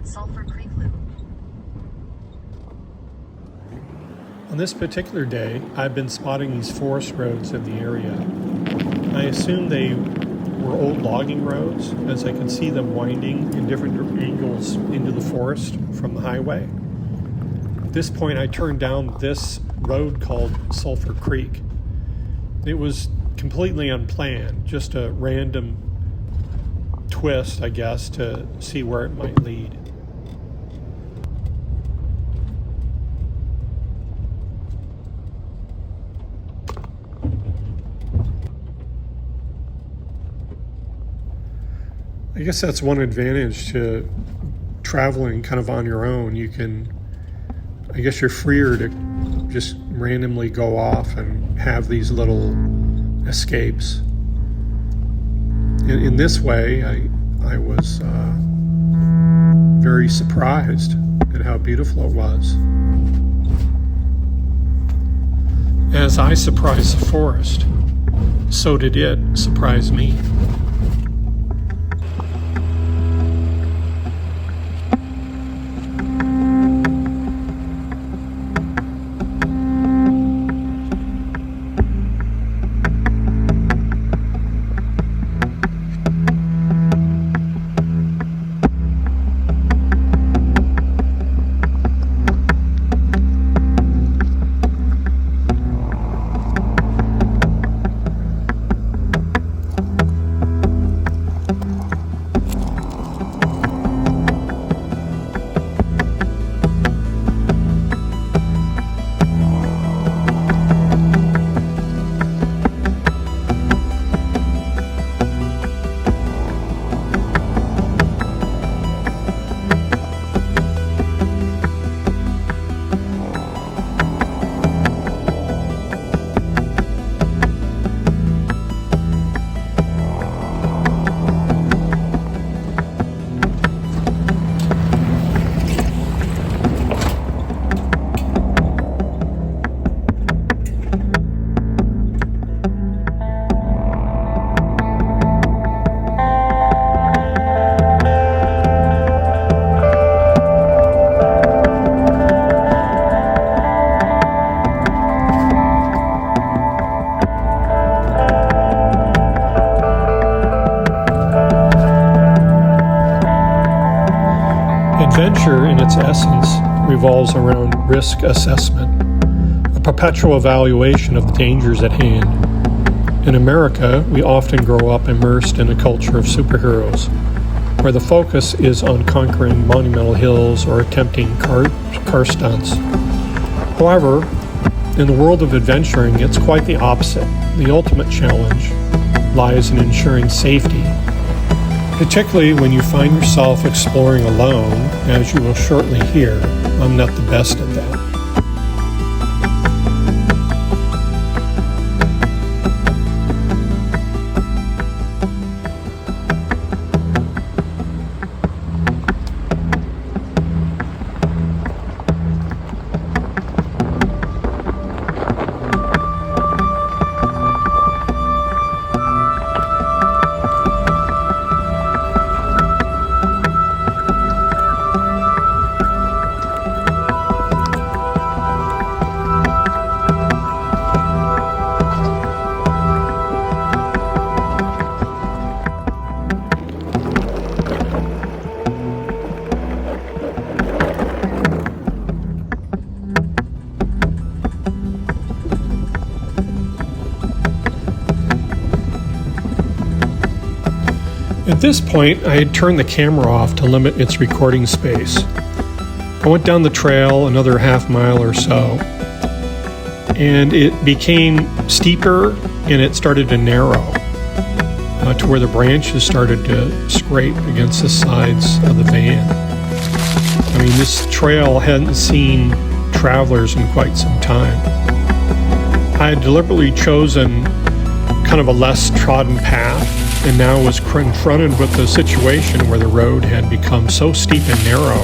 Sulfur Creek Loop. On this particular day, I've been spotting these forest roads in the area. I assume they were old logging roads, as I can see them winding in different angles into the forest from the highway. At this point, I turned down this road called Sulfur Creek. It was completely unplanned, just a random twist, I guess, to see where it might lead. I guess that's one advantage to traveling kind of on your own. You can, I guess you're freer to just randomly go off and have these little escapes. In this way, I was very surprised at how beautiful it was. As I surprised the forest, so did it surprise me. Adventure, in its essence, revolves around risk assessment, a perpetual evaluation of the dangers at hand. In America, we often grow up immersed in a culture of superheroes, where the focus is on conquering monumental hills or attempting car stunts. However, in the world of adventuring, it's quite the opposite. The ultimate challenge lies in ensuring safety, particularly when you find yourself exploring alone, as you will shortly hear. I'm not the best at that. At this point, I had turned the camera off to limit its recording space. I went down the trail another half mile or so, and it became steeper and it started to narrow to where the branches started to scrape against the sides of the van. I mean, this trail hadn't seen travelers in quite some time. I had deliberately chosen kind of a less trodden path, and now was confronted with a situation where the road had become so steep and narrow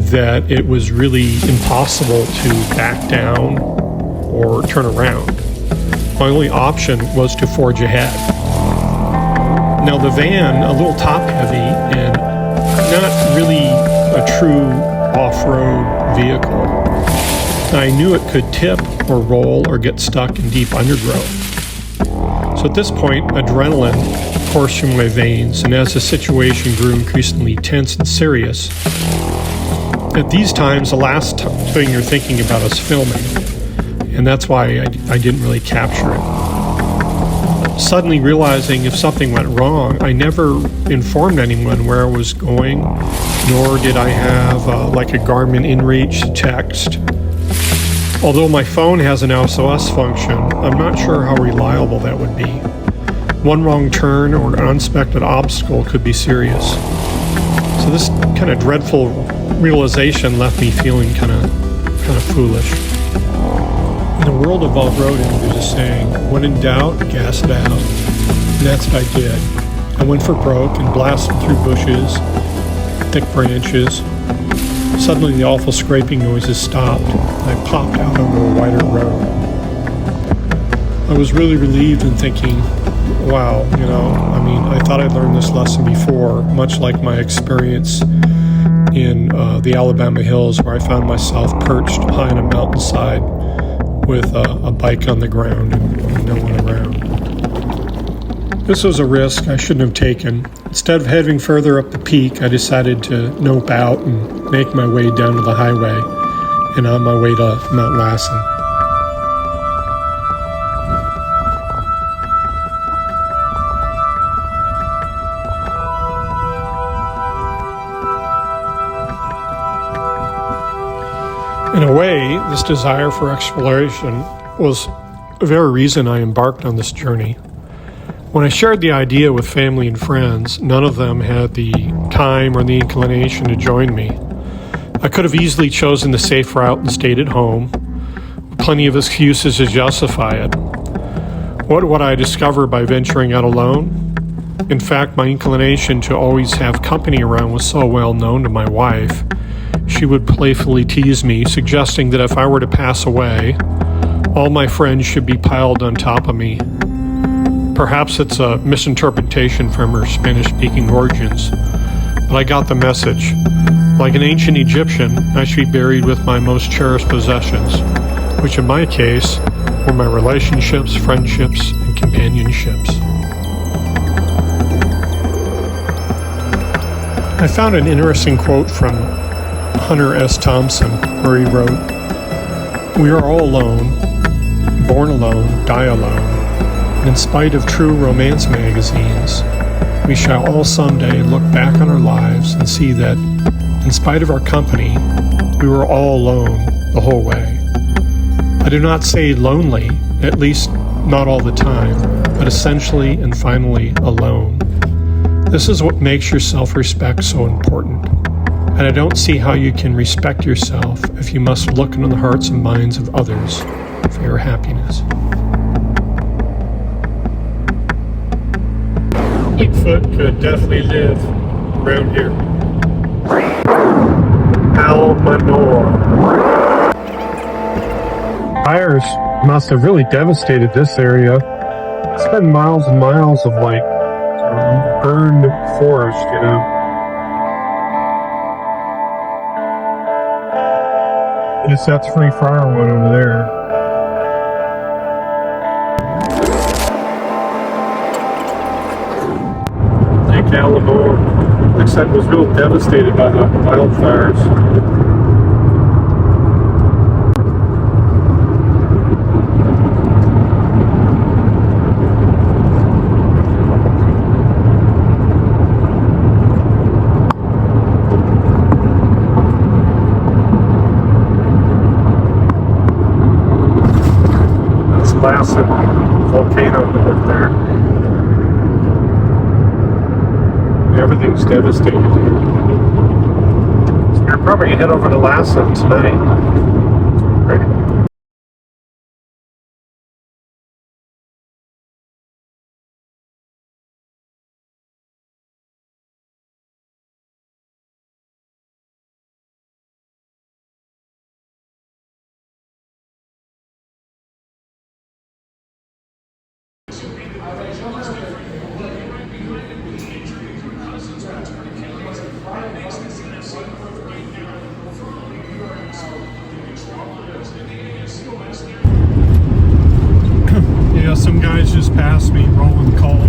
that it was really impossible to back down or turn around. My only option was to forge ahead. Now the van, a little top heavy and not really true off-road vehicle. I knew it could tip or roll or get stuck in deep undergrowth. So at this point, adrenaline coursed through my veins, and as the situation grew increasingly tense and serious, at these times, the last thing you're thinking about is filming, and that's why I didn't really capture it. Suddenly realizing if something went wrong, I never informed anyone where I was going, nor did I have like a Garmin InReach text. Although my phone has an SOS function, I'm not sure how reliable that would be. One wrong turn or an unexpected obstacle could be serious. So this kind of dreadful realization left me feeling kind of foolish. In the world of off-roading, there's a saying, when in doubt, gas it out. And that's what I did. I went for broke and blasted through bushes, thick branches. Suddenly the awful scraping noises stopped, and I popped out onto a wider road. I was really relieved and thinking, wow, I thought I'd learned this lesson before, much like my experience in the Alabama hills, where I found myself perched high on a mountainside with a bike on the ground and no one around. This was a risk I shouldn't have taken. Instead of heading further up the peak, I decided to nope out and make my way down to the highway and on my way to Mount Lassen. In a way, this desire for exploration was the very reason I embarked on this journey. When I shared the idea with family and friends, none of them had the time or the inclination to join me. I could have easily chosen the safe route and stayed at home, with plenty of excuses to justify it. What would I discover by venturing out alone? In fact, my inclination to always have company around was so well known to my wife. She would playfully tease me, suggesting that if I were to pass away, all my friends should be piled on top of me. Perhaps it's a misinterpretation from her Spanish-speaking origins, but I got the message. Like an ancient Egyptian, I should be buried with my most cherished possessions, which in my case were my relationships, friendships, and companionships. I found an interesting quote from Hunter S. Thompson, where he wrote, "We are all alone, born alone, die alone. And in spite of true romance magazines, we shall all someday look back on our lives and see that, in spite of our company, we were all alone the whole way. I do not say lonely, at least not all the time, but essentially and finally alone. This is what makes your self-respect so important. And I don't see how you can respect yourself if you must look into the hearts and minds of others for your happiness." Bigfoot could definitely live around here. Almanor. Fires must have really devastated this area. It's been miles and miles of burned forest, Yes, that's Free Firewood over there. Almanor, looks like it was real devastated by the wildfires. That's Lassen volcano up there. Everything's devastated here. So you're probably going to head over to Lassen tonight. Great. some guys just passed me rolling coal.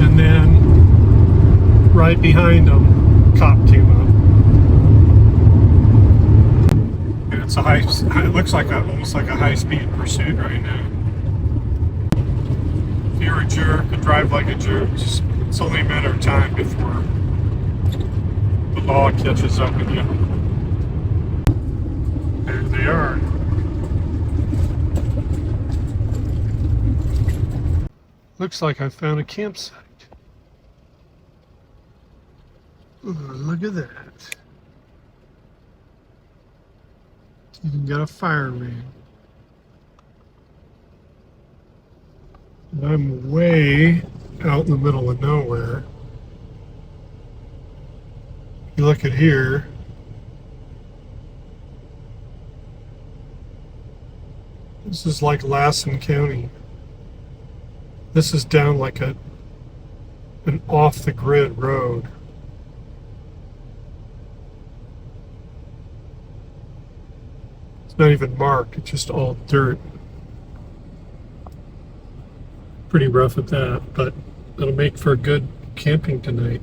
And then right behind them, cop came up. And it's it looks like almost like a high-speed pursuit right now. If you're a jerk and drive like a jerk, it's only a matter of time before the law catches up with you. There they are. Looks like I found a campsite. Ooh, look at that. Even got a fire ring. And I'm way out in the middle of nowhere. If you look at here, this is like Lassen County. This is down like an off-the-grid road. It's not even marked, it's just all dirt. Pretty rough at that, but it'll make for good camping tonight.